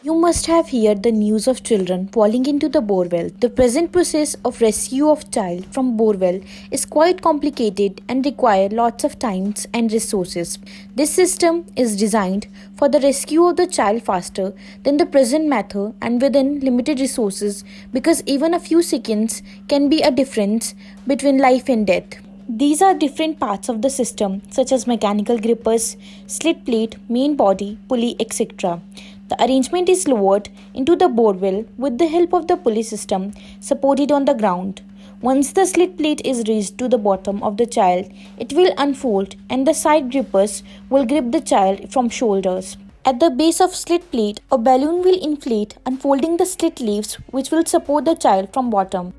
You must have heard the news of children falling into the borewell. The present process of rescue of child from borewell is quite complicated and require lots of times and resources. This system is designed for the rescue of the child faster than the present method and within limited resources because even a few seconds can be a difference between life and death. These are different parts of the system such as mechanical grippers, slit plate, main body, pulley, etc. The arrangement is lowered into the borewell with the help of the pulley system supported on the ground. Once the slit plate is raised to the bottom of the child, it will unfold and the side grippers will grip the child from shoulders. At the base of slit plate, a balloon will inflate, unfolding the slit leaves which will support the child from bottom.